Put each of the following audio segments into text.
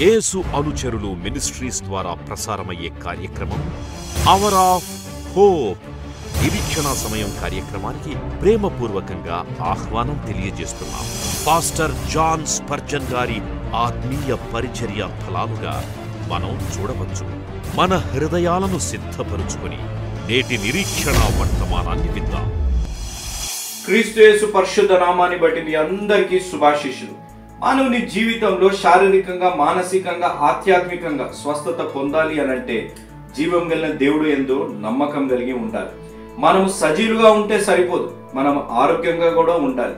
యేసు అనుచరులు మినిస్ట్రీస్ ద్వారా ప్రసారమయ్యే కార్యక్రమం అవర్ ఆఫ్ హోప్. నిరీక్షణ సమయం కార్యక్రమానికి ప్రేమపూర్వకంగా ఆహ్వానం తెలియజేస్తున్నాం. పాస్టర్ జాన్ స్పర్జన్ గారి ఆత్మీయ పరిచర్య ఫలాలుగా మనం చూడవచ్చు. మన హృదయాలను సిద్ధపరుచుకొని నేటి నిరీక్షణ వర్తమానాన్ని విందాం. క్రీస్తు యేసు పరిశుద్ధ నామాన్ని బట్టి మీ అందరికీ శుభాశీస్సులు. మానవుని జీవితంలో శారీరకంగా, మానసికంగా, ఆధ్యాత్మికంగా స్వస్థత పొందాలి అనంటే జీవం కలిగిన దేవుడు యందు నమ్మకం కలిగి ఉండాలి. మనం సజీవులుగా ఉంటే సరిపోదు, మనం ఆరోగ్యంగా కూడా ఉండాలి.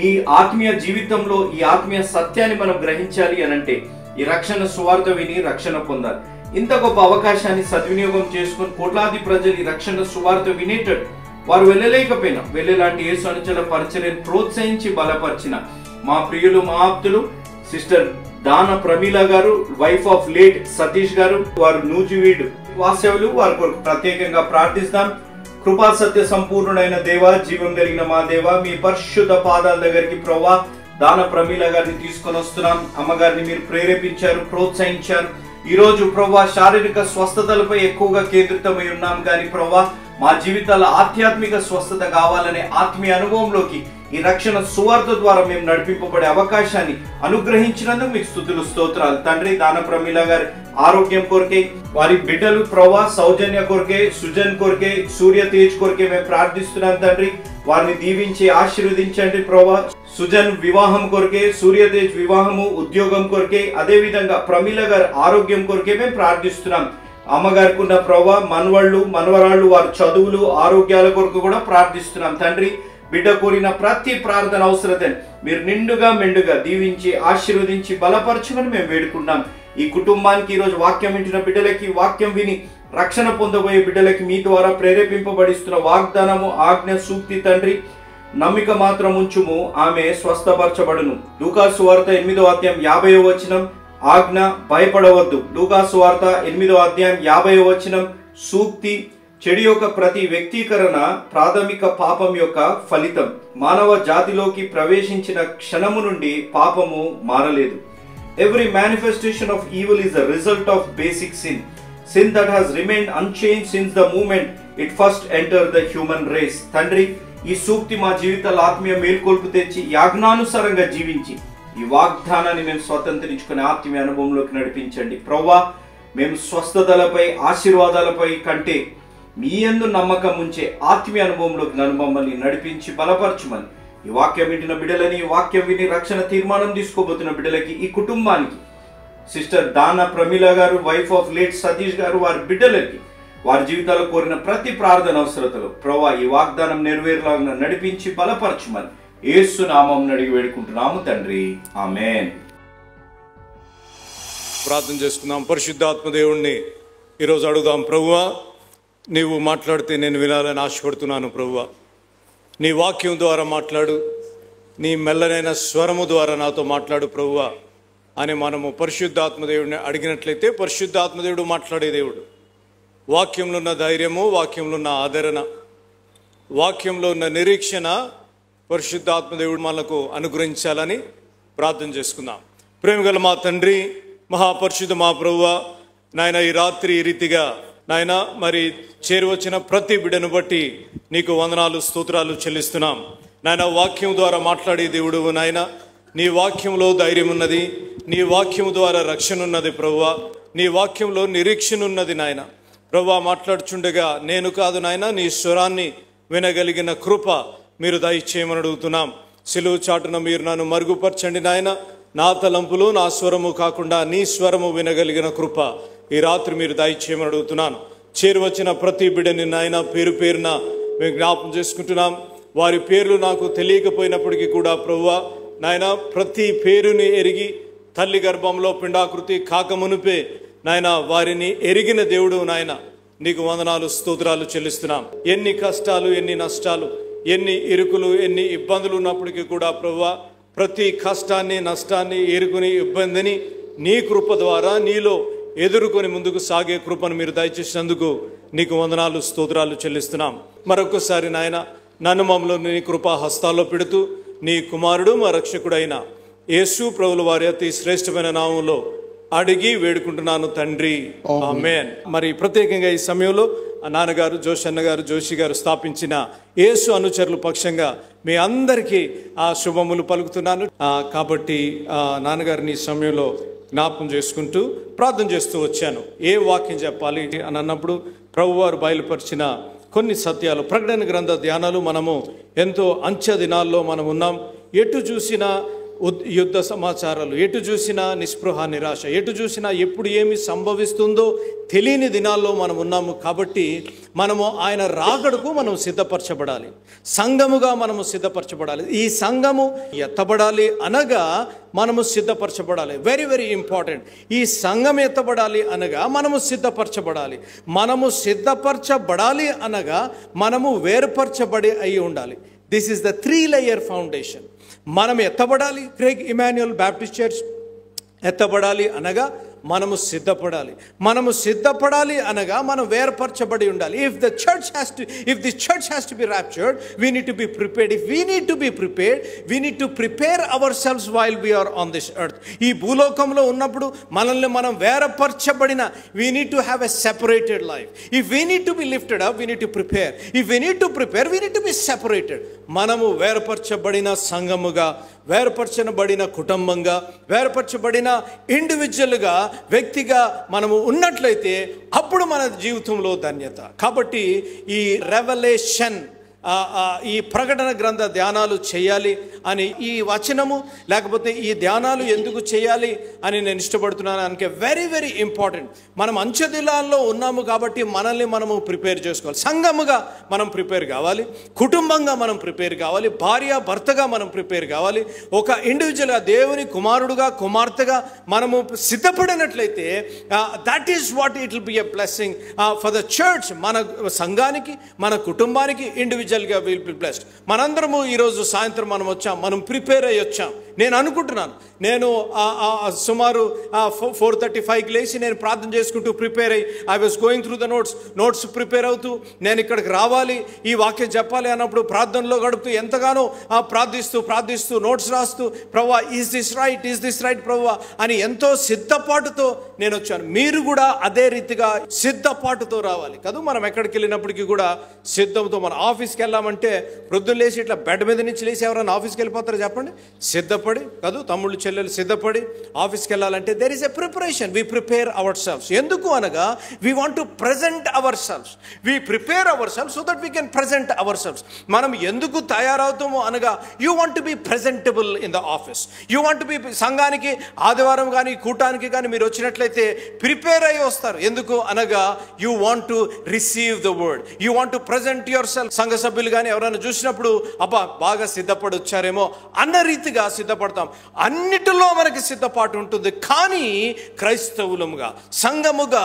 ఈ ఆత్మీయ జీవితంలో ఈ ఆత్మీయ సత్యాన్ని మనం గ్రహించాలి అనంటే ఈ రక్షణ సువార్త విని రక్షణ పొందాలి. ఇంత గొప్ప అవకాశాన్ని సద్వినియోగం చేసుకుని కోట్లాది ప్రజలు ఈ రక్షణ సువార్త వినేటట్టు వారు వెళ్ళలేకపోయినా వెళ్ళేలాంటి యేసు అనుచరుల పరిచర్యను ప్రోత్సహించి బలపరిచిన మా ప్రియులు, మా ఆప్తులు సిస్టర్ దాన ప్రమీల గారు, వైఫ్ ఆఫ్ లేట్ సతీష్ గారు, వారు నూజివీడు వాస్తవులు, వారి కొరకు ప్రత్యేకంగా ప్రార్థిస్తాం. కృపా సత్య సంపూర్ణుడైన దేవ, జీవం కలిగిన మా దేవ, మీ పరిశుద్ధ పాదాల దగ్గరికి ప్రభువా దాన ప్రమీల గారిని తీసుకొని వస్తున్నాం. అమ్మగారిని మీరు ప్రేరేపించారు, ప్రోత్సహించారు. ఈ రోజు ప్రభువా శారీరక స్వస్థతలపై ఎక్కువగా కేంద్రితమై ఉన్నాం, కానీ ప్రభువా మా జీవితాల ఆధ్యాత్మిక స్వస్థత కావాలనే ఆత్మీయ అనుభవంలోకి ఈ రక్షణ సువార్త ద్వారా మేము నడిపింపబడే అవకాశాన్ని అనుగ్రహించినందుకు మీకు స్తుతులు, స్తోత్రాలు. తండ్రి దాన ప్రమీల గారి ఆరోగ్యం కొరకే, వారి బిడ్డలు ప్రభా సౌజన్య కొరకే, సుజన్ కొరకే, సూర్య తేజ్ కొరకే మేము ప్రార్థిస్తున్నాం తండ్రి. వారిని దీవించి ఆశీర్వదించండి ప్రభా. సుజన్ వివాహం కొరకే, సూర్య తేజ్ వివాహము, ఉద్యోగం కొరకే, అదే విధంగా ప్రమీల గారి ఆరోగ్యం కొరకే మేము ప్రార్థిస్తున్నాం. అమ్మగారికి ఉన్న ప్రభా మనవళ్ళు, మనవరాళ్ళు, వారి చదువులు, ఆరోగ్యాల కొరకు కూడా ప్రార్థిస్తున్నాం తండ్రి. బిడ్డ కోరిన ప్రతి ప్రార్థన అవసరతని మీరు నిండుగా మెండుగా దీవించి ఆశీర్వదించి బలపరచమని మేము వేడుకున్నాం. ఈ కుటుంబానికి ఈరోజు వాక్యం వింటున్న బిడ్డలకి, వాక్యం విని రక్షణ పొందబోయే బిడ్డలకి మీ ద్వారా ప్రేరేపింపబడిస్తున్న వాగ్దానము, ఆజ్ఞ, సూక్తి తండ్రి నమ్మిక మాత్రం ఉంచుము, ఆమె స్వస్థపరచబడును. లూకాసు సువార్త 8వ అధ్యాయం 50వ వచనం ఆజ్ఞ, భయపడవద్దు. లూకాసు సువార్త 8వ అధ్యాయం 50వ వచనం సూక్తి, చెడు యొక్క ప్రతి వ్యక్తీకరణ ప్రాథమిక పాపం యొక్క ఫలితం. మానవ జాతిలోకి ప్రవేశించిన క్షణము నుండి పాపము మారలేదు. Every manifestation of evil is a result of basic sin. Sin that has remained unchanged since the moment it first entered the human race. తండ్రి, ఈ సూక్తి మా జీవితాల ఆత్మీయ మేల్కొల్పు తెచ్చి యాజ్ఞానుసారంగా జీవించి ఈ వాగ్దానాన్ని మేము స్వతంత్రించుకునే ఆత్మీయ అనుభవంలోకి నడిపించండి. ప్రభువా, మేము స్వస్థతలపై, ఆశీర్వాదాలపై కంటే మీ యందు నమ్మకం ఉంచే ఆత్మీయ అనుభవంలోకి మమ్మల్ని నడిపించి బలపరచుమని ఈ వాక్యం వింటున్న బిడ్డలని, ఈ వాక్యం విని రక్షణ తీర్మానం తీసుకోబోతున్న బిడ్డలకి, ఈ కుటుంబానికి సిస్టర్ దాన ప్రమీల గారు, వైఫ్ ఆఫ్ లేట్ సతీష్ గారు, వారి బిడ్డలకి వారి జీవితాల్లో కోరిన ప్రతి ప్రార్థన అవసరతలు ప్రభువా ఈ వాగ్దానం నెరవేరులాగా నడిపించి బలపరచుమని యేసు నామం అడిగి వేడుకుంటున్నాము తండ్రి, ఆమేన్. ప్రార్థన చేసుకుందాం. పరిశుద్ధాత్మ దేవుణ్ణి ఈరోజు అడుగుదాం. ప్రభువా, నీవు మాట్లాడితే నేను వినాలని ఆశపడుతున్నాను. ప్రభువా, నీ వాక్యం ద్వారా మాట్లాడు, నీ మెల్లనైన స్వరము ద్వారా నాతో మాట్లాడు ప్రభువా అని మనము పరిశుద్ధాత్మదేవుడిని అడిగినట్లయితే పరిశుద్ధాత్మదేవుడు మాట్లాడే దేవుడు. వాక్యంలో ఉన్న ధైర్యము, వాక్యంలో ఉన్న ఆదరణ, వాక్యంలో ఉన్న నిరీక్షణ పరిశుద్ధాత్మదేవుడు మనకు అనుగ్రహించాలని ప్రార్థన చేసుకుందాం. ప్రేమగల మా తండ్రి, మహాపరిశుద్ధ మా ప్రభువా, నాయన ఈ రాత్రి ఈ రీతిగా నాయన మరి చేరువచ్చిన ప్రతి బిడ్డను బట్టి నీకు వందనాలు, స్తోత్రాలు చెల్లిస్తున్నాం. నాయన వాక్యం ద్వారా మాట్లాడే దేవుడు నాయన, నీ వాక్యంలో ధైర్యం ఉన్నది, నీ వాక్యం ద్వారా రక్షణ ఉన్నది ప్రభువా, నీ వాక్యంలో నిరీక్షణ ఉన్నది నాయన. ప్రభువా, మాట్లాడుచుండగా నేను కాదు నాయన, నీ స్వరాన్ని వినగలిగిన కృప మీరు దయచేయమని అడుగుతున్నాం. సిలువ చాటున మీరు నన్ను మరుగుపరచండి నాయన. నా తలంపులు, నా స్వరము కాకుండా నీ స్వరము వినగలిగిన కృప ఈ రాత్రి మీరు దయచేయమని అడుగుతున్నాను. చేరువచ్చిన ప్రతి బిడ్డని నాయన పేరు పేరున మేము జ్ఞాపకం చేసుకుంటున్నాం. వారి పేర్లు నాకు తెలియకపోయినప్పటికీ కూడా ప్రభువా నాయన ప్రతి పేరుని ఎరిగి తల్లి గర్భంలో పిండాకృతి కాకమునుపే నాయన వారిని ఎరిగిన దేవుడు నాయన, నీకు వందనాలు, స్తోత్రాలు చెల్లిస్తున్నాం. ఎన్ని కష్టాలు, ఎన్ని నష్టాలు, ఎన్ని ఇరుకులు, ఎన్ని ఇబ్బందులు ఉన్నప్పటికీ కూడా ప్రభువా ప్రతి కష్టాన్ని, నష్టాన్ని, ఇరుకుని, ఇబ్బందిని నీ కృప ద్వారా నీలో ఎదుర్కొని ముందుకు సాగే కృపను మీరు దయచేసినందుకు నీకు వందనాలు, స్తోత్రాలు చెల్లిస్తున్నాం. మరొకసారి నాయన నన్ను మమ్మల్ని నీ కృపా హస్తాల్లో పెడుతూ నీ కుమారుడు మా రక్షకుడైన యేసు ప్రభుల వారి అతి శ్రేష్టమైన నామంలో అడిగి వేడుకుంటున్నాను తండ్రి, ఆమేన్. మరి ప్రత్యేకంగా ఈ సమయంలో నాన్నగారు జోషన్న గారు జోషి గారు స్థాపించిన యేసు అనుచరుల పక్షంగా మీ అందరికీ ఆ శుభములు పలుకుతున్నాను. కాబట్టి నాన్నగారిని ఈ సమయంలో జ్ఞాపకం చేసుకుంటూ ప్రార్థన చేస్తూ వచ్చాను. ఏ వాక్యం చెప్పాలి అని అన్నప్పుడు ప్రభువారు బయలుపరిచిన కొన్ని సత్యాలు, ప్రకటన గ్రంథ ధ్యానాలు. మనము ఎంతో అంచె దినాల్లో మనం ఉన్నాం. ఎటు చూసినా యుద్ధ సమాచారాలు, ఎటు చూసినా నిస్పృహ నిరాశ, ఎటు చూసినా ఎప్పుడు ఏమి సంభవిస్తుందో తెలియని దినాల్లో మనం ఉన్నాము. కాబట్టి మనము ఆయన రాకడకు మనం సిద్ధపరచబడాలి, సంఘముగా మనము సిద్ధపరచబడాలి. ఈ సంఘము ఎత్తబడాలి అనగా మనము సిద్ధపరచబడాలి. Very very important. ఈ సంఘం ఎత్తబడాలి అనగా మనము సిద్ధపరచబడాలి. మనము సిద్ధపరచబడాలి అనగా మనము వేరుపరచబడి అయి ఉండాలి. This is the 3 layer foundation. మనం ఎత్తబడాలి. క్రేగ్ ఇమాన్యుయల్ బ్యాప్టిస్ట్ చర్చ్ ఎత్తబడాలి అనగా మనము సిద్ధపడాలి. మనము సిద్ధపడాలి అనగా మనం వేర్పరచబడి ఉండాలి. If the church has to be raptured, we need to be prepared. If we need to be prepared, we need to prepare ourselves while we are on this earth. ఈ భూలోకంలో ఉన్నప్పుడు మనల్ని మనం వేరపరచబడిన, we need to have a separated life. If we need to be lifted up, we need to prepare. If we need to prepare, we need to be separated. మనము వేరపరచబడిన సంఘముగా, వేరపరచబడిన కుటుంబంగా, వేరపరచబడిన ఇండివిజువల్గా, వ్యక్తిగా మనము ఉన్నట్లయితే అప్పుడు మన జీవితంలో ధన్యత. కాబట్టి ఈ రెవల్యూషన్, ఈ ప్రకటన గ్రంథ ధ్యానాలు చేయాలి అని, ఈ వచనము లేకపోతే ఈ ధ్యానాలు ఎందుకు చేయాలి అని నేను ఇష్టపడుతున్నాను అంటే వెరీ వెరీ ఇంపార్టెంట్. మనం అంచె దినాల్లో ఉన్నాము కాబట్టి మనల్ని మనము ప్రిపేర్ చేసుకోవాలి. సంఘముగా మనం ప్రిపేర్ కావాలి, కుటుంబంగా మనం ప్రిపేర్ కావాలి, భార్య భర్తగా మనం ప్రిపేర్ కావాలి, ఒక ఇండివిజువల్గా దేవుని కుమారుడుగా కుమార్తెగా మనము సిద్ధపడినట్లయితే that is what it will be a blessing for the church. మన సంఘానికి, మన కుటుంబానికి ఇండివిజువల్గా విల్ బి బ్లెస్డ్. మనందరము ఈరోజు సాయంత్రం మనం వచ్చాం, మనం ప్రిపేర్ అయ్యి వచ్చాం. నేను అనుకుంటున్నాను, నేను సుమారు 4:35కి లేచి నేను ప్రార్థన చేసుకుంటూ ప్రిపేర్ అయ్యి I was going through the notes prepare అవుతూ నేను ఇక్కడికి రావాలి, ఈ వాక్యం చెప్పాలి అన్నప్పుడు ప్రార్థనలో గడుపుతూ ఎంతగానో ప్రార్థిస్తూ నోట్స్ రాస్తూ ప్రభువా ఈజ్ దిస్ రైట్ ప్రభువా అని ఎంతో సిద్ధపాటుతో నేను వచ్చాను. మీరు కూడా అదే రీతిగా సిద్ధపాటుతో రావాలి కదా. మనం ఎక్కడికి వెళ్ళినప్పటికీ కూడా సిద్ధంతో, మన ఆఫీస్కి వెళ్ళామంటే ప్రొద్దున లేచి ఇట్లా బెడ్ మీద నుంచి లేచి ఎవరైనా ఆఫీస్కి వెళ్ళిపోతారో చెప్పండి? సిద్ధపడి కాదు. తమ్ముళ్ళు చెల్లెలు సిద్ధపడి ఆఫీస్కి వెళ్ళాలంటే there is a preparation. We prepare ourselves. ఎందుకు అనగా we want to present ourselves. We prepare ourselves so that we can present ourselves. మనం ఎందుకు తయారవుతామో అనగా you want to be presentable in the office. You want to be, సంఘానికి ఆదివారం కానీ కూటానికి కానీ మీరు వచ్చినట్లయితే ప్రిపేర్ అయ్యి వస్తారు. ఎందుకు అనగా you want to receive the word, you want to present your self. సంఘ సభ్యులు కానీ ఎవరైనా చూసినప్పుడు అబ్బా బాగా సిద్ధపడి వచ్చారేమో అన్న రీతిగా సిద్ధపడతాం. అన్నిటిలో మనకి సిద్ధపాటు ఉంటుంది. కానీ క్రైస్తవులముగా, సంఘముగా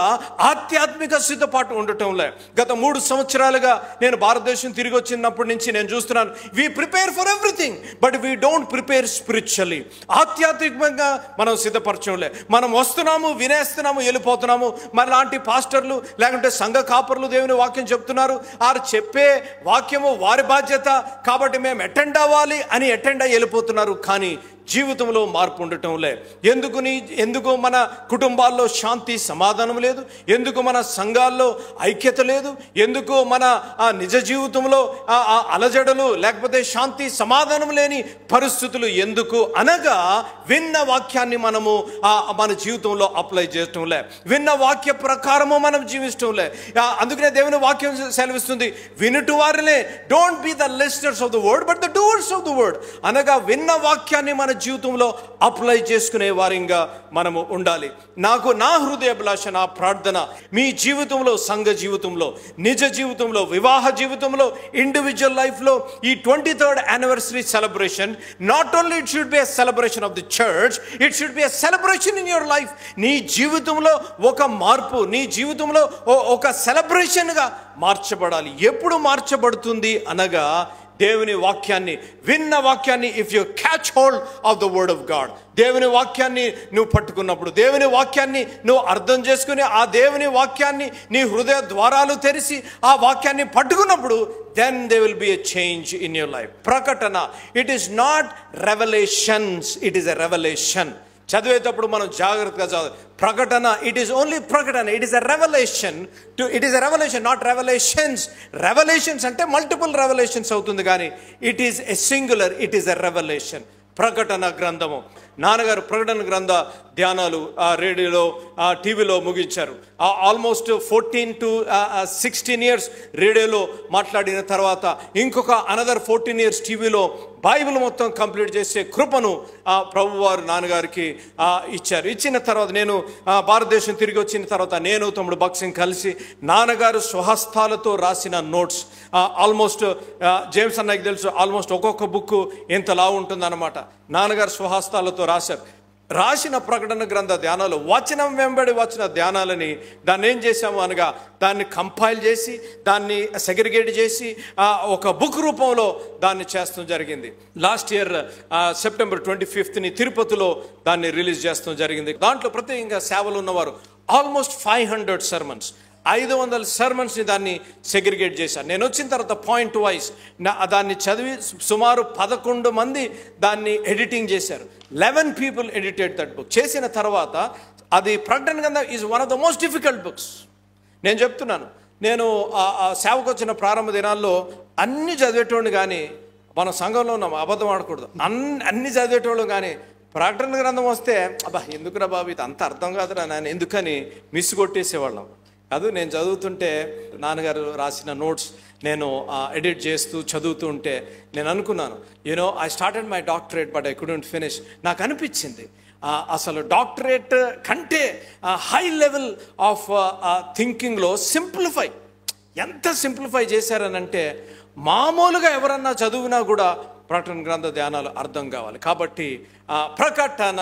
ఆధ్యాత్మిక సిద్ధపాటు ఉండటంలే. గత 3 సంవత్సరాలుగా నేను భారతదేశం తిరిగి వచ్చినప్పటి నుంచి నేను చూస్తున్నాను, we prepare for everything but we don't prepare spiritually. ఆధ్యాత్మికంగా మనం సిద్ధపరచంలే. మనం వస్తున్నాము, వినేస్తున్నాము, వెళ్ళిపోతున్నాము. మరి లాంటి పాస్టర్లు లేకుంటే సంఘ కాపర్లు దేవుని వాక్యం చెప్తున్నారు, వారు చెప్పే వాక్యము వారి బాధ్యత కాబట్టి మేము అటెండ్ అవ్వాలి అని అటెండ్ అయ్యి వెళ్ళిపోతున్నారు. కానీ జీవితంలో మార్పు ఉండటంలే. ఎందుకు మన కుటుంబాల్లో శాంతి సమాధానం లేదు? ఎందుకు మన సంఘాల్లో ఐక్యత లేదు? ఎందుకు మన నిజ జీవితంలో అలజడలు లేకపోతే శాంతి సమాధానం లేని పరిస్థితులు ఎందుకు అనగా విన్న వాక్యాన్ని మనము మన జీవితంలో అప్లై చేయటంలే, విన్న వాక్య ప్రకారము మనం జీవించటంలే. అందుకనే దేవుని వాక్యం సెలవిస్తుంది, వినుటి వారినే, don't be the లిస్టర్స్ of the word but the doers of the word. అనగా విన్న వాక్యాన్ని మన జీవితంలో అప్లై చేసుకునే వారిగా మనము ఉండాలి. నాకు నా హృదయాభిలాష, నా ప్రార్థన, మీ జీవితంలో, సంఘ జీవితంలో, నిజ జీవితంలో, వివాహ జీవితంలో, ఇండివిజువల్ లైఫ్లో ఈ 23rd anniversary celebration not only it should be a celebration of the church, it should be a celebration in your life. నీ జీవితంలో ఒక మార్పు, నీ జీవితంలో ఒక సెలబ్రేషన్గా మార్చబడాలి. ఎప్పుడు మార్చబడుతుంది అనగా దేవుని వాక్యాన్ని, విన్న వాక్యాన్ని, if you catch hold of the word of God, దేవుని వాక్యాన్ని నువ్వు పట్టుకున్నప్పుడు, దేవుని వాక్యాన్ని నువ్వు అర్థం చేసుకుని ఆ దేవుని వాక్యాన్ని నీ హృదయ ద్వారాలు తెరిచి ఆ వాక్యాన్ని పట్టుకున్నప్పుడు then there will be a change in your life. ప్రకటన, it is not revelations, it is a revelation. చదివేటప్పుడు మనం జాగ్రత్తగా చదవాలి. ప్రకటన, ఇట్ ఈస్ ఓన్లీ ప్రకటన, it is a revolution it is a revolution, not revolutions. Revolutions అంటే multiple revolutions అవుతుంది, కానీ it is a singular, it is a revolution. ప్రకటన గ్రంథము. నాన్నగారు ప్రకటన గ్రంథ ధ్యానాలు రేడియోలో టీవీలో ముగించారు. ఆల్మోస్ట్ 14 to 16 years రేడియోలో మాట్లాడిన తర్వాత ఇంకొక అనదర్ 14 years టీవీలో బైబిల్ మొత్తం కంప్లీట్ చేసే కృపను ప్రభువారు నాన్నగారికి ఇచ్చారు. ఇచ్చిన తర్వాత నేను భారతదేశం తిరిగి వచ్చిన తర్వాత నేను తమ్ముడు భక్సింగ్ కలిసి నాన్నగారు స్వహస్తాలతో రాసిన నోట్స్, ఆల్మోస్ట్ జేమ్స్ అన్నకి తెలుసు, ఆల్మోస్ట్ ఒక్కొక్క బుక్ ఇంతలా ఉంటుందన్నమాట. నాన్నగారు స్వహస్తాలతో రాశారు. రాసిన ప్రకటన గ్రంథ ధ్యానాలు వచనం వెంబడి వచ్చిన ధ్యానాలని దాన్ని ఏం చేశాము అనగా దాన్ని కంపైల్ చేసి దాన్ని సెగ్రిగేట్ చేసి ఒక బుక్ రూపంలో దాన్ని చేస్తూ జరిగింది. లాస్ట్ ఇయర్ September 25th తిరుపతిలో దాన్ని రిలీజ్ చేస్తూ జరిగింది. దాంట్లో ప్రత్యేకంగా సేవలు ఉన్నవారు ఆల్మోస్ట్ 500 sermons, 500 sermonsని దాన్ని సెగ్రిగేట్ చేశాను. నేను వచ్చిన తర్వాత పాయింట్ వైజ్ దాన్ని చదివి సుమారు 11 మంది దాన్ని ఎడిటింగ్ చేశారు. 11 people ఎడిటెడ్ దట్ బుక్. చేసిన తర్వాత అది ప్రకటన గ్రంథం is one of the most difficult books. నేను చెప్తున్నాను, నేను సేవకు వచ్చిన ప్రారంభ దినాల్లో అన్ని చదివేటోడిని, కానీ మన సంఘంలో ఉన్నాం, అబద్ధం ఆడకూడదు, అన్ని చదివేటోళ్ళు, కానీ ప్రకటన గ్రంథం వస్తే అబ్బా ఎందుకురా బాబు ఇది అంత అర్థం కాదురా నేను ఎందుకని మిస్ కొట్టేసేవాళ్ళం. అది నేను చదువుతుంటే నాన్నగారు రాసిన నోట్స్ నేను ఎడిట్ చేస్తూ చదువుతూ ఉంటే నేను అనుకున్నాను, I started my doctorate but I couldn't finish. నాకు అనిపించింది అసలు డాక్టరేట్ కంటే హై లెవెల్ ఆఫ్ థింకింగ్లో సింప్లిఫై, ఎంత సింప్లిఫై చేశారనంటే మామూలుగా ఎవరన్నా చదివినా కూడా ప్రకటన గ్రంథ ధ్యానాలు అర్థం కావాలి. కాబట్టి ప్రకటన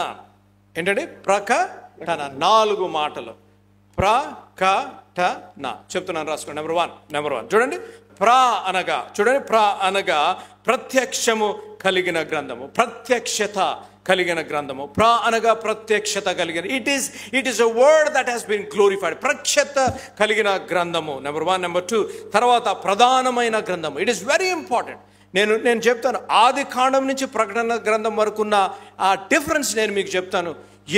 ఏంటంటే ప్రకటన 4 మాటలు. ప్రకటన చెప్తున్నాను, రాసుకోండి. నెంబర్ వన్ చూడండి. ప్ర అనగా ప్రత్యక్షము కలిగిన గ్రంథము, ప్రత్యక్షత కలిగిన గ్రంథము. ప్ర అనగా ప్రత్యక్షత కలిగిన, it is a word that has been glorified. ప్రత్యక్షత కలిగిన గ్రంథము నెంబర్ 1. నెంబర్ 2 తర్వాత ప్రధానమైన గ్రంథము. It is very important. నేను చెప్తాను, ఆది కాండం నుంచి ప్రకటన గ్రంథం వరకున్న ఆ డిఫరెన్స్ నేను మీకు చెప్తాను.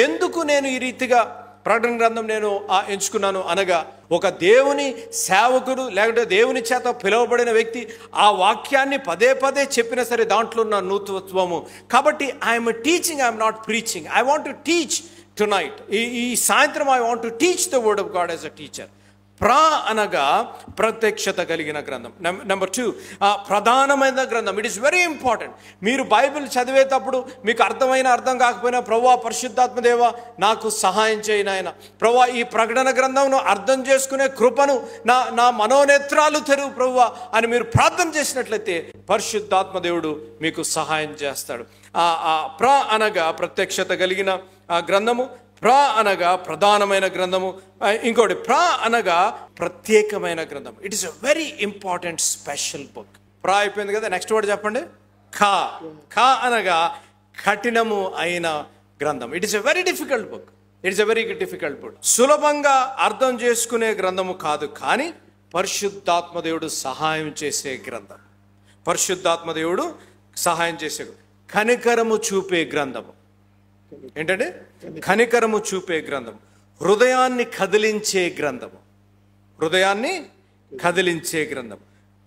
ఎందుకు నేను ఈ రీతిగా ప్రకటన గ్రంథం నేను ఎంచుకున్నాను అనగా, ఒక దేవుని సేవకుడు లేకుంటే దేవుని చేత పిలువబడిన వ్యక్తి ఆ వాక్యాన్ని పదే పదే చెప్పినా సరే దాంట్లో ఉన్న నూతనత్వము. కాబట్టి I'm teaching, I'm not preaching. I want to teach tonight. ఈ సాయంత్రం I want to teach the word of God as a teacher. అనగా ప్రత్యక్షత కలిగిన గ్రంథం. నెంబర్ 2 ప్రధానమైన గ్రంథం. It is very important. మీరు బైబిల్ చదివేటప్పుడు మీకు అర్థం కాకపోయినా ప్రభువా పరిశుద్ధాత్మదేవ నాకు సహాయం చేయను ఆయన, ప్రభువా ఈ ప్రకటన గ్రంథంను అర్థం చేసుకునే కృపను నా మనోనేత్రాలు తెరువు ప్రభువా అని మీరు ప్రార్థన చేసినట్లయితే పరిశుద్ధాత్మదేవుడు మీకు సహాయం చేస్తాడు. అనగా ప్రత్యక్షత కలిగిన గ్రంథము, అనగా ప్రధానమైన గ్రంథము. ఇంకోటి అనగా ప్రత్యేకమైన గ్రంథం. It is a very important special book. అయిపోయింది కదా, నెక్స్ట్ వర్డ్ చెప్పండి. అనగా కఠినము అయిన గ్రంథం. It is a very difficult book. సులభంగా అర్థం చేసుకునే గ్రంథము కాదు, కానీ పరిశుద్ధాత్మదేవుడు సహాయం చేసే గ్రంథం. పరిశుద్ధాత్మదేవుడు సహాయం చేసే, కనికరము చూపే గ్రంథము. ఏంటంటే కనికరము చూపే గ్రంథం. హృదయాన్ని కదిలించే గ్రంథము.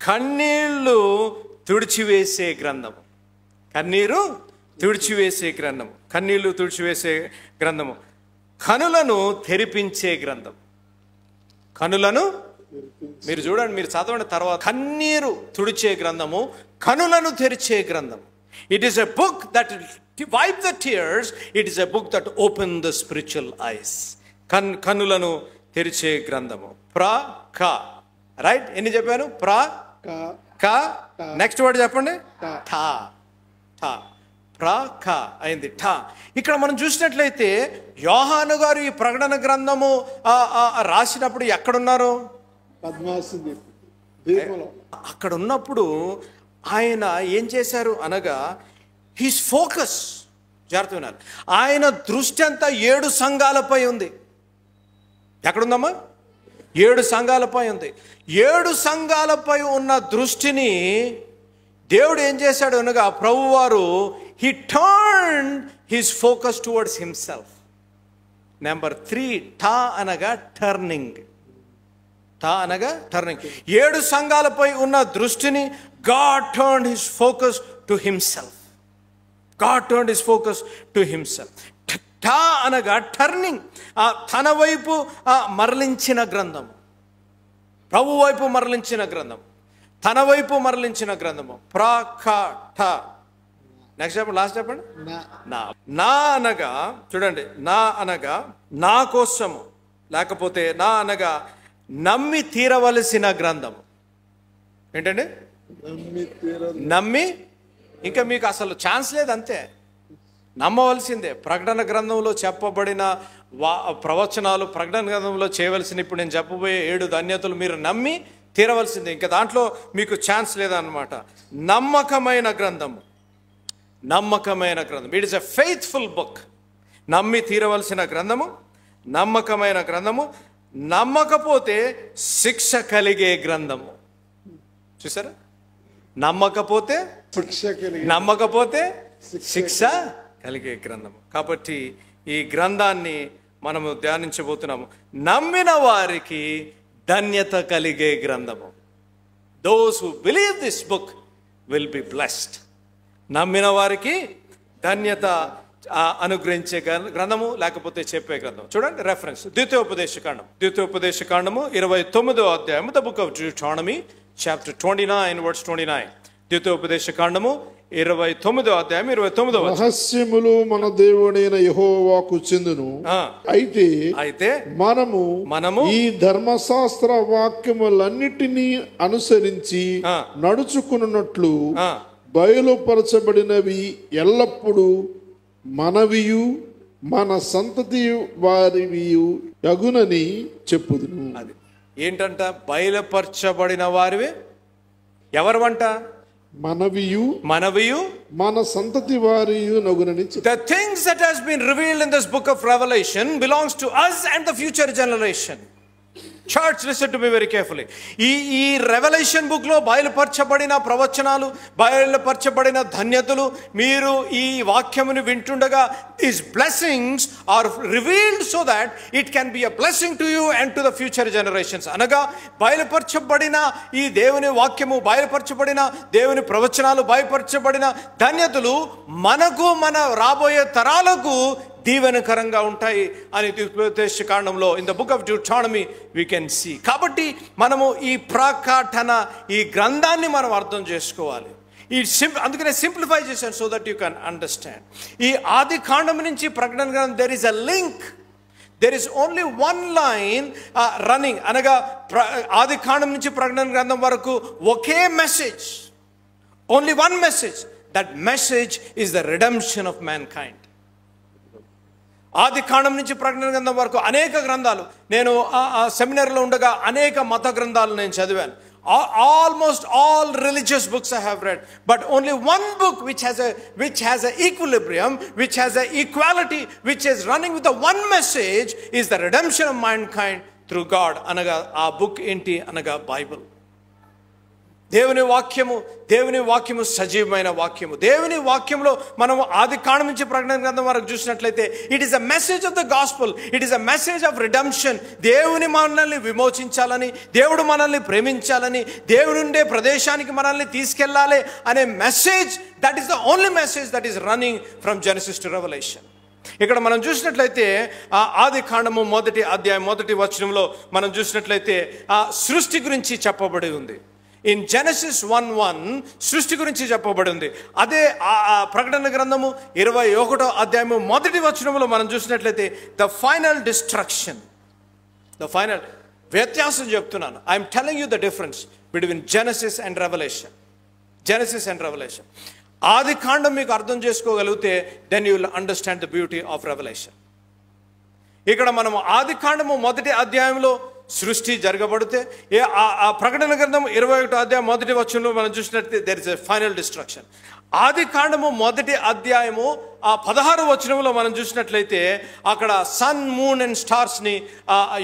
కన్నీళ్లు తుడిచివేసే గ్రంథము. కన్నీరు తుడిచివేసే గ్రంథము. కనులను తెరిపించే గ్రంథం. మీరు చూడండి, మీరు చదవండి తర్వాత. కన్నీరు తుడిచే గ్రంథము, కనులను తెరిచే గ్రంథం. It is a book that wipe the tears. It is a book that open the spiritual eyes. కన్నులను తెరిచే గ్రంథము. రైట్, ఎన్ని చెప్పాను? నెక్స్ట్ వర్డ్ చెప్పండి. అయింది. ఇక్కడ మనం చూసినట్లయితే యోహాను గారు ఈ ప్రకటన గ్రంథము రాసినప్పుడు ఎక్కడున్నారు? అక్కడ ఉన్నప్పుడు ఆయన ఏం చేశారు అనగా, హిస్ ఫోకస్, జాగ్రత్త వినాలి, ఆయన దృష్టి అంతా 7 సంఘాలపై ఉంది. ఎక్కడుందమ్మా? 7 సంఘాలపై ఉంది. 7 సంఘాలపై ఉన్న దృష్టిని దేవుడు ఏం చేశాడు అనగా, ప్రభువారు he turn his focus towards himself. Number 3, టా అనగా టర్నింగ్. టా అనగా టర్నింగ్. 7 సంఘాలపై ఉన్న దృష్టిని God turned his focus to himself. God turned his focus to himself. టా అనగా టర్నింగ్, తన వైపు మరలించిన గ్రంథము, ప్రభు వైపు మరలించిన గ్రంథం, తన వైపు మరలించిన గ్రంథము. ప్రాకట. నెక్స్ట్ చెప్పండి, లాస్ట్ చెప్పండి. నా అనగా చూడండి, నా అనగా నా కోసము, లేకపోతే నా అనగా నమ్మి తీరవలసిన గ్రంథము. ఏంటండి? నమ్మి, ఇంకా మీకు అసలు ఛాన్స్ లేదు, అంతే, నమ్మవలసిందే. ప్రకటన గ్రంథంలో చెప్పబడిన ప్రవచనాలు, ప్రకటన గ్రంథంలో చేయవలసిన ఇప్పుడు నేను చెప్పబోయే 7 ధన్యతలు మీరు నమ్మి తీరవలసిందే, ఇంకా దాంట్లో మీకు ఛాన్స్ లేదన్నమాట. నమ్మకమైన గ్రంథము, నమ్మకమైన గ్రంథం. It is a faithful book. నమ్మి తీరవలసిన గ్రంథము, నమ్మకమైన గ్రంథము. నమ్మకపోతే శిక్ష కలిగే గ్రంథము. చూసారా? నమ్మకపోతే శిక్ష కలిగే గ్రంథము. కాబట్టి ఈ గ్రంథాన్ని మనము ధ్యానించబోతున్నాము. నమ్మిన వారికి ధన్యత కలిగే గ్రంథము. Those who believe this book will be blessed. నమ్మిన వారికి ధన్యత అనుగ్రహించే గ్రంథము, లేకపోతే చెప్పే గ్రంథం. చూడండి రెఫరెన్స్, ద్వితీయోపదేశ కాండము 29వ అధ్యాయము, the book of Deuteronomy chapter 29 verse 29. ద్వితీయోపదేశ కాండము 29వ అధ్యాయం 29వ. రహస్యములు మన దేవుడైన యెహోవాకు చెందును. అయితే మనము ఈ ధర్మశాస్త్ర వాక్యములన్నిటినీ అనుసరించి నడుచుకున్నట్లు బయలుపరచబడినవి ఎల్లప్పుడూ మనవియు మన సంతతి వారివియు యగునని చెప్పుదును. అది ఏంటంట? బయలుపరచబడిన వారివి ఎవరు? మనవియు మన సంతతి వారియు నగునని. The things that has been revealed in this book of Revelation belongs to us and the future generation. Church, listen to me very carefully. ఈ రెవల్యూషన్ బుక్ లో బయలుపరచబడిన ప్రవచనాలు, బయలుపరచబడిన ధన్యతలు, మీరు ఈ వాక్యమును వింటుండగా these blessings are revealed so that it can be a blessing to you and to the future generations. అనగా బయలుపరచబడిన ఈ దేవుని వాక్యము, బయలుపరచబడిన దేవుని ప్రవచనాలు, బయలుపరచబడిన ధన్యతలు మనకు, మన రాబోయే తరాలకు దీవెనకరంగా ఉంటాయి అని ద్వితీయోపదేశ కాండంలో in the book of Deuteronomy we can see. కాబట్టి మనము ఈ ప్రకటన, ఈ గ్రంథాన్ని మనం అర్థం చేసుకోవాలి. అందుకనే సింప్లిఫై చేశాను so that you can understand. ఈ ఆది కాండం నుంచి ప్రకటన గ్రంథం, there is a link. There is only one line running. అనగా ఆది కాండం నుంచి ప్రకటన గ్రంథం వరకు ఒకే message, only one message. That message is the redemption of mankind. ఆది కాండం నుంచి ప్రకటన గ్రంథం వరకు అనేక గ్రంథాలు, నేను సెమినార్లో ఉండగా అనేక మత గ్రంథాలు నేను చదివాను. Almost all religious books I have read, but only one book which has a equilibrium, which has a equality, which is running with the one message, is the redemption of mankind through God. అనగా ఆ book ఏంటి అనగా Bible. దేవుని వాక్యము సజీవమైన వాక్యము. దేవుని వాక్యంలో మనము ఆది కాండం నుంచి ప్రకటన గ్రంథం వరకు చూసినట్లయితే it is a message of the gospel. It is a message of redemption. దేవుని మనల్ని విమోచించాలని, దేవుడు మనల్ని ప్రేమించాలని, దేవుడు ఉండే ప్రదేశానికి మనల్ని తీసుకెళ్ళాలి అనే message. That is the only message that is running from Genesis to revolution. ఇక్కడ మనం చూసినట్లయితే ఆది కాండము 1వ అధ్యాయం 1వ వచనంలో మనం చూసినట్లయితే సృష్టి గురించి చెప్పబడి ఉంది. ఇన్ జెనసిస్ 1:1 సృష్టి గురించి చెప్పబడి ఉంది. అదే ప్రకటన గ్రంథము 21వ అధ్యాయము 1వ వచనంలో మనం చూసినట్లయితే the final destruction, the final. వ్యత్యాసం చెప్తున్నాను. I'm telling you the difference between Genesis and Revelation. ఆది కాండం మీకు అర్థం చేసుకోగలిగితే then you will understand the beauty of Revelation. ఇక్కడ మనం ఆది కాండము 1వ అధ్యాయంలో సృష్టి జరగబడితే ఆ ప్రకటన గ్రంథం 21వ అధ్యాయం 1వ వచనంలో మనం చూసినట్లయితే there is a final destruction. ఆది కాండము 1వ అధ్యాయము ఆ 16వ వచనంలో మనం చూసినట్లయితే అక్కడ సన్, మూన్ అండ్ స్టార్స్ని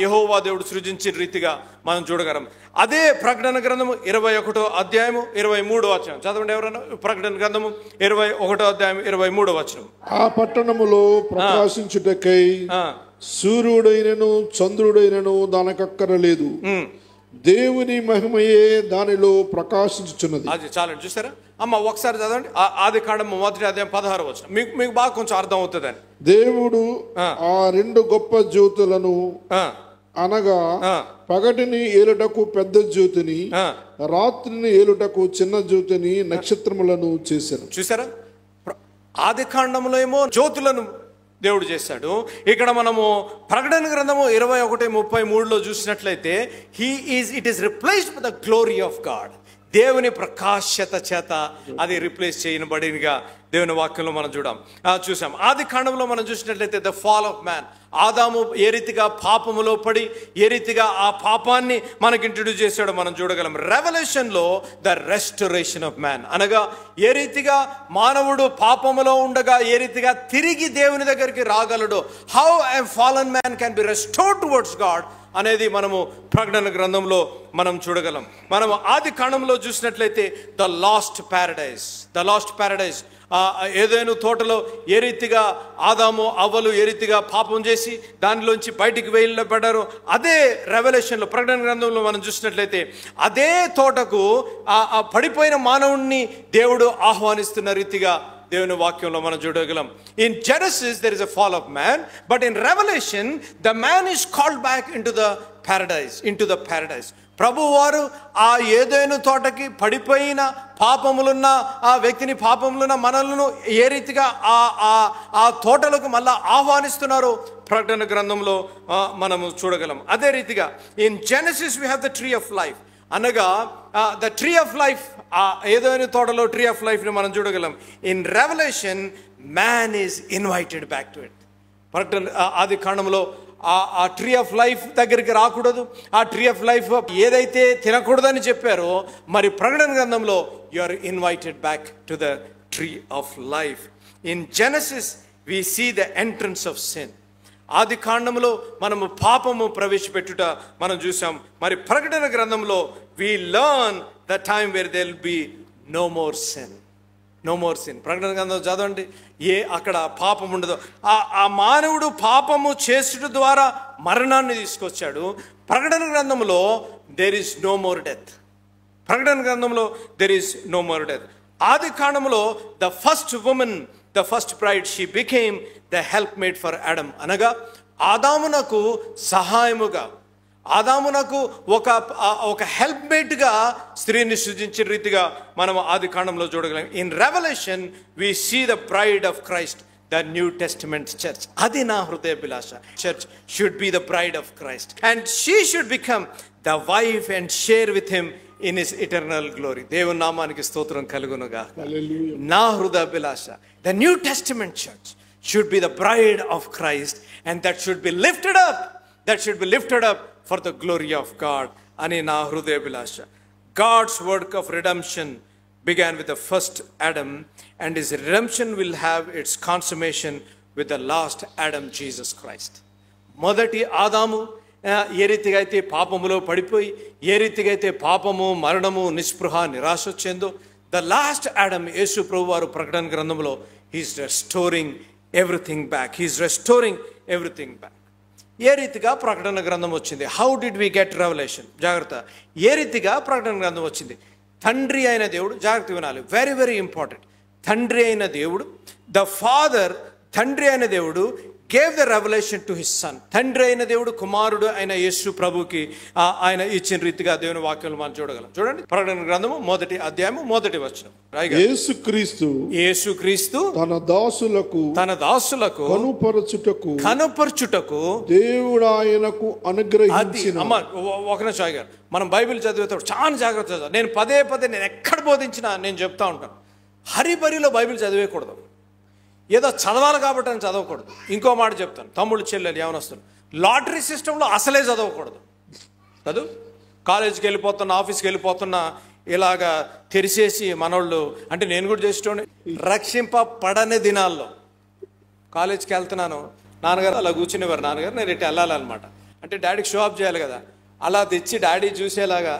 యెహోవా దేవుడు సృజించిన రీతిగా మనం చూడగలం. అదే ప్రకటన గ్రంథము 21వ అధ్యాయము 23వ వచనం చదవండి ఎవరన్నా. ప్రకటన గ్రంథము 21వ అధ్యాయం 23వ వచనం. ఆ పట్టణములో ప్రకాశించుటకై సూర్యుడైనను చంద్రుడైనను దానికక్కరలేదు, దేవుని మహిమయే దానిలో ప్రకాశించుచున్నది. అది చాలండి. చూసారా అమ్మ, ఒకసారి చదవండి ఆది కాండము 1వ అధ్యాయం 16వ వచనం. మీకు బాగా కొంచెం అర్థం అవుతుందని. దేవుడు ఆ రెండు గొప్ప జ్యోతులను అనగా పగటిని ఏలుటకు పెద్ద జ్యోతిని, రాత్రిని ఏలుటకు చిన్న జ్యోతిని, నక్షత్రములను చేశారు. చూసారా, ఆది కాండంలో ఏమో జ్యోతులను దేవుడు చేశాడు. ఇక్కడ మనము ప్రకటన గ్రంథము 21:33లో చూసినట్లయితే it is replaced with the glory of God. దేవుని ప్రకాశత చేత అది రిప్లేస్ చేయబడినగా దేవుని వాక్యంలో మనం చూసాం. ఆది కాండంలో మనం చూసినట్లయితే ద ఫాల్ ఆఫ్ మ్యాన్, ఆదాము ఏ రీతిగా పాపములో పడి ఏ రీతిగా ఆ పాపాన్ని మనకి ఇంట్రడ్యూస్ చేశాడో మనం చూడగలం. రెవల్యూషన్లో ద రెస్టరేషన్ ఆఫ్ మ్యాన్, అనగా ఏ రీతిగా మానవుడు పాపములో ఉండగా ఏ రీతిగా తిరిగి దేవుని దగ్గరికి రాగలడో, how a fallen man can be restored towards God అనేది మనము ప్రకటన గ్రంథంలో మనం చూడగలం. మనం ఆది కాండంలో చూసినట్లయితే ద లాస్ట్ ప్యారడైజ్ ఏదైనా తోటలో ఏ రీతిగా ఆదాము అవ్వలు ఏ రీతిగా పాపం చేసి దానిలోంచి బయటికి వెళ్ళబడ్డారు, అదే రెవల్యూషన్లో ప్రకటన గ్రంథంలో మనం చూసినట్లయితే అదే తోటకు ఆ పడిపోయిన మానవుణ్ణి దేవుడు ఆహ్వానిస్తున్న రీతిగా దేవుని వాక్యంలో మనం చూడగలం. In Genesis there is a fall of man, but in revolution the man is called back in to the Paradise. ప్రభువారు ఆ ఏదైనా తోటకి పడిపోయిన పాపములున్న ఆ వ్యక్తిని, పాపములున్న మనలను ఏ రీతిగా ఆ తోటలకు మళ్ళా ఆహ్వానిస్తున్నారో ప్రకటన గ్రంథంలో మనము చూడగలం. అదే రీతిగా in Genesis we have the tree of life, అనగా ద ట్రీ ఆఫ్ లైఫ్, ఏదైనా తోటలో ట్రీ ఆఫ్ లైఫ్ని మనం చూడగలం. In revolution man is invited back to it. ప్రకటన ఆది కాండంలో ఆ ట్రీ ఆఫ్ లైఫ్ దగ్గరికి రాకూడదు, ఆ ట్రీ ఆఫ్ లైఫ్ ఏదైతే తినకూడదని చెప్పారో, మరి ప్రకటన గ్రంథంలో you are invited back to the tree of life. In Genesis we see the entrance of sin. ఆది కాండంలో మనము పాపము ప్రవేశపెట్టుట మనం చూసాం. మరి ప్రకటన గ్రంథంలో we learn the time where there will be no more sin. ప్రకటన గ్రంథం చదవండి, అక్కడ పాపం ఉండదు. ఆ మానవుడు పాపము చేసుట ద్వారా మరణాన్ని తీసుకొచ్చాడు. ప్రకటన గ్రంథంలో there is no more death. ఆది కాండంలో the first woman, the first bride, she became the help made for Adam, అనగా ఆదామునకు సహాయముగా, ఆదామునకు ఒక హెల్ప్ మేట్గా స్త్రీని సృజించిన రీతిగా మనం ఆది కాండంలో చూడగలం. In revolution we see the bride of Christ, the new testament church. అది నా హృదయాభిలాష. Church should be the bride of Christ and she should become the wife and share with him in his eternal glory. దేవుని నామానికి స్తోత్రం కలుగునుగా. నా హృదయాభిలాష, the new testament church should be the bride of Christ, and that should be lifted up for the glory of God. Ani na hrudayabhilasha. God's work of redemption began with the first Adam, and his redemption will have its consummation with the last Adam, Jesus Christ. మొదటి ఆదాము ఏ రీతిగా అయితే పాపములో పడిపోయి ఏ రీతిగా అయితే పాపము, మరణము, నిస్పృహ, నిరాశ వచ్చిందో, ద లాస్ట్ ఆడమ్ యేసు ప్రభు వారు ప్రకటన గ్రంథంలో హీస్ రెస్టోరింగ్ ఎవ్రీథింగ్ బ్యాక్. ఏ రీతిగా ప్రకటన గ్రంథం వచ్చింది? How did we get revolution? జాగ్రత్త. ఏ రీతిగా ప్రకటన గ్రంథం వచ్చింది? తండ్రి అయిన దేవుడు, జాగ్రత్త వినాలి, వెరీ వెరీ ఇంపార్టెంట్. తండ్రి అయిన దేవుడు, ద ఫాదర్, తండ్రి అయిన దేవుడు gave the revelation to his son. తండ్రి అయిన దేవుడు కుమారుడు అయిన యేసు ప్రభుకి ఆయన ఇచ్చిన రీతిగా దేవుని వాక్యాలు మనం చూడగలం. చూడండి, ప్రకటన గ్రంథము 1వ అధ్యాయము 1వ వచనం. యేసుక్రీస్తు తన దాసులకు కనుపరచుటకు దేవుడు ఆయనకు అనుగ్రహించిన. అమ్మ ఒక నిమిషం గారు, మనం బైబిల్ చదివేటప్పుడు చాలా జాగ్రత్త చదవాలి. నేను పదే నేను ఎక్కడ బోధించినా నేను చెప్తా ఉంటాను, హరిబరిలో బైబిల్ చదివేయకూడదు. ఏదో చదవాలి కాబట్టి అని చదవకూడదు. ఇంకో మాట చెప్తాను, తమ్ముళ్ళు చెల్లెలు ఏమనొస్తారు, లాటరీ సిస్టంలో అసలే చదవకూడదు. కాదు. కాలేజీకి వెళ్ళిపోతున్నా, ఆఫీస్కి వెళ్ళిపోతున్నా ఇలాగా తెరిచేసి మనోళ్ళు, అంటే నేను కూడా చేసేటోని, రక్షింపబడని దినాల్లో కాలేజీకి వెళ్తున్నాను, నాన్నగారు అలా కూర్చునేవారు. నాన్నగారు నేను ఇటు వెళ్ళాలన్నమాట, అంటే డాడీకి షో ఆఫ్ చేయాలి కదా, అలా తెచ్చి డాడీ చూసేలాగా,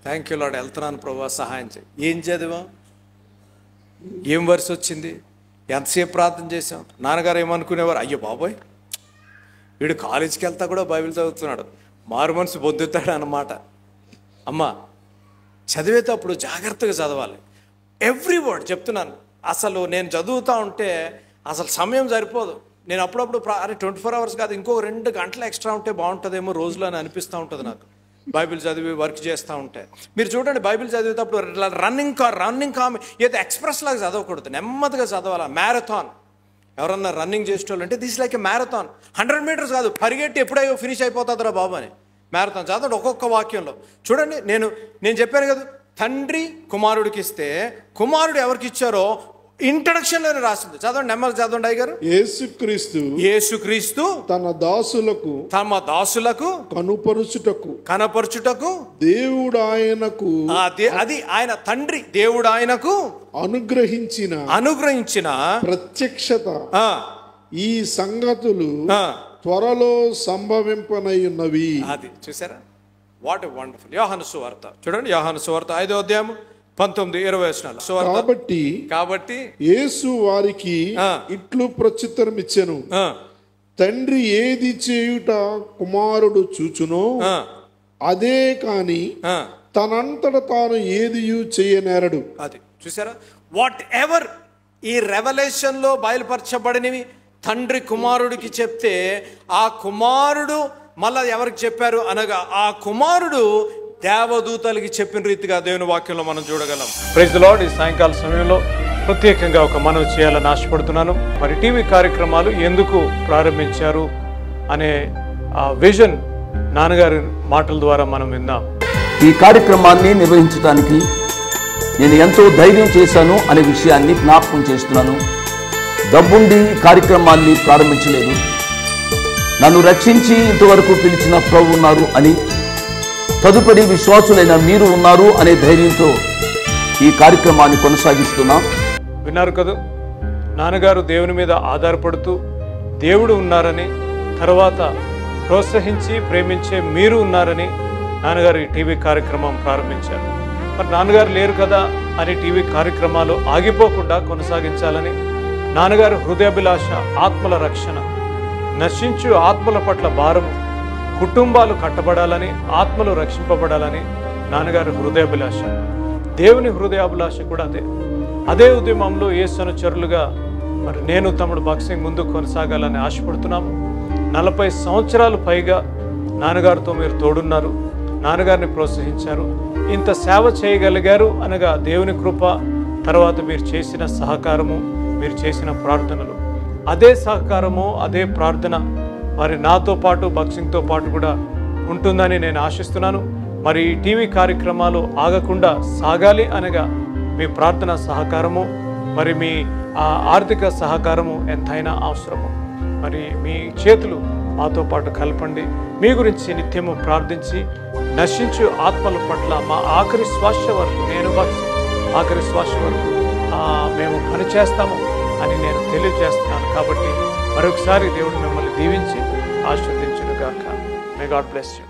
థ్యాంక్ యూ లార్డ్, వెళ్తున్నాను ప్రభువా సహాయం చేయి. ఏం చదివా, ఏం వర్స్ వచ్చింది, ఎంతసేపు ప్రార్థన చేసాం. నాన్నగారు ఏమనుకునేవారు, అయ్యో బాబోయ్ వీడు కాలేజీకి వెళ్తా కూడా బైబిల్ చదువుతున్నాడు, మారు మనసు పొందుతాడు అన్నమాట. అమ్మ చదివేటప్పుడు జాగ్రత్తగా చదవాలి. ఎవ్రీ వర్డ్ చెప్తున్నాను. అసలు నేను చదువుతూ ఉంటే అసలు సమయం సరిపోదు. నేను అప్పుడప్పుడు 24 hours కాదు, ఇంకో 2 గంటలు ఎక్స్ట్రా ఉంటే బాగుంటుందేమో రోజులో అని అనిపిస్తూ ఉంటుంది నాకు, బైబిల్ చదివి వర్క్ చేస్తూ ఉంటే. మీరు చూడండి, బైబిల్ చదివేటప్పుడు రన్నింగ్ కామ్ ఏదో ఎక్స్ప్రెస్ లాగా చదవకూడదు, నెమ్మదిగా చదవాలి. మ్యారథాన్, ఎవరన్నా రన్నింగ్ చేసేటోళ్ళంటే this like a marathon. 100 meters కాదు, పరిగెట్టి ఎప్పుడైనా ఫినిష్ అయిపోతుందిరా బాబు అని మ్యారథాన్ చదవండి. ఒక్కొక్క వాక్యంలో చూడండి. నేను చెప్పాను కదా, తండ్రి కుమారుడికి ఇస్తే కుమారుడు ఎవరికి ఇచ్చారో ఇంట్రడక్షన్లోనే రాసింది. చదవండి, నెమ్మది చదవండి అయ్య గారు. యేసుక్రీస్తు తమ దాసులకు కనపరుచుటకు దేవుడు ఆయనకు, అది ఆయన తండ్రి దేవుడు ఆయనకు అనుగ్రహించిన ప్రత్యక్షత. ఈ సంగతులు త్వరలో సంభవింపనయున్నవి. అది చూసారా, వాట్ ఎ వండర్ఫుల్. యోహాను సువార్త చూడండి, యోహాను సువార్త 5వ అధ్యాయం 19-20 కాబట్టి యేసు వారికి ఇట్లు ప్రత్యుత్తరం ఇచ్చెను, తండ్రి ఏది చేయుట కుమారుడు చూచునో అదే కాని తనంతట తాను ఏదియు చేయనేరడు. అది చూసారా, వాట్ ఎవర్ ఈ రెవల్యూషన్ లో బయలుపరచబడినవి తండ్రి కుమారుడికి చెప్తే, ఆ కుమారుడు మళ్ళా ఎవరికి చెప్పారు అనగా ఆ కుమారుడు దేవదూతలకి చెప్పిన రీతిగా దేవుని వాక్యంలో మనం చూడగలం. Praise the Lord. ఈ సాయంకాల సమయంలో ప్రత్యేకంగా ఒక మనవి చేయాలని ఆశపడుతున్నాను. మరి టీవీ కార్యక్రమాలు ఎందుకు ప్రారంభించారు అనే విజన్ నాన్నగారి మాటల ద్వారా మనం విందాం. ఈ కార్యక్రమాన్ని నిర్వహించడానికి నేను ఎంతో ధైర్యం చేశాను అనే విషయాన్ని జ్ఞాపకం చేస్తున్నాను. డబ్బుండి కార్యక్రమాన్ని ప్రారంభించలేదు, నన్ను రక్షించి ఇంతవరకు పిలిచిన ప్రభు ఉన్నారు అని, తదుపరి విశ్వాసులైన మీరు ఉన్నారు అనే ధైర్యంతో ఈ కార్యక్రమాన్ని కొనసాగిస్తున్నాం. విన్నారు కదా, నాన్నగారు దేవుని మీద ఆధారపడుతూ దేవుడు ఉన్నారని, తర్వాత ప్రోత్సహించి ప్రేమించే మీరు ఉన్నారని నాన్నగారు ఈ టీవీ కార్యక్రమం ప్రారంభించారు. మరి నాన్నగారు లేరు కదా అని టీవీ కార్యక్రమాలు ఆగిపోకుండా కొనసాగించాలని, నాన్నగారు హృదయాభిలాష ఆత్మల రక్షణ, నశించు ఆత్మల పట్ల భారము, కుటుంబాలు కట్టబడాలని, ఆత్మలు రక్షింపబడాలని నాన్నగారు హృదయాభిలాష. దేవుని హృదయాభిలాష కూడా అదే ఉద్యమంలో యేసు అనుచరులుగా మరి నేను తమ్ముడు బాక్సింగ్ ముందుకు కొనసాగాలని ఆశపడుతున్నాము. 40 సంవత్సరాలు పైగా నాన్నగారితో మీరు తోడున్నారు, నాన్నగారిని ప్రోత్సహించారు, ఇంత సేవ చేయగలిగారు అనగా దేవుని కృప, తర్వాత మీరు చేసిన సహకారము, మీరు చేసిన ప్రార్థనలు, అదే సహకారము అదే ప్రార్థన మరి నాతో పాటు బాక్సింగ్తో పాటు కూడా ఉంటుందని నేను ఆశిస్తున్నాను. మరి ఈ టీవీ కార్యక్రమాలు ఆగకుండా సాగాలి అనగా మీ ప్రార్థన సహకారము, మరి మీ ఆర్థిక సహకారము ఎంతైనా అవసరము. మరి మీ చేతులు మాతో పాటు కలపండి. మీ గురించి నిత్యము ప్రార్థించి నశించు ఆత్మల పట్ల మా ఆఖరి శ్వాస వరకు, నేను బాక్సింగ్ ఆఖరి శ్వాస వరకు మేము పనిచేస్తాము అని నేను తెలియజేస్తున్నాను. కాబట్టి మరొకసారి దేవుడు మిమ్మల్ని దీవించి ఆశీర్వదించును గాక. May God bless you.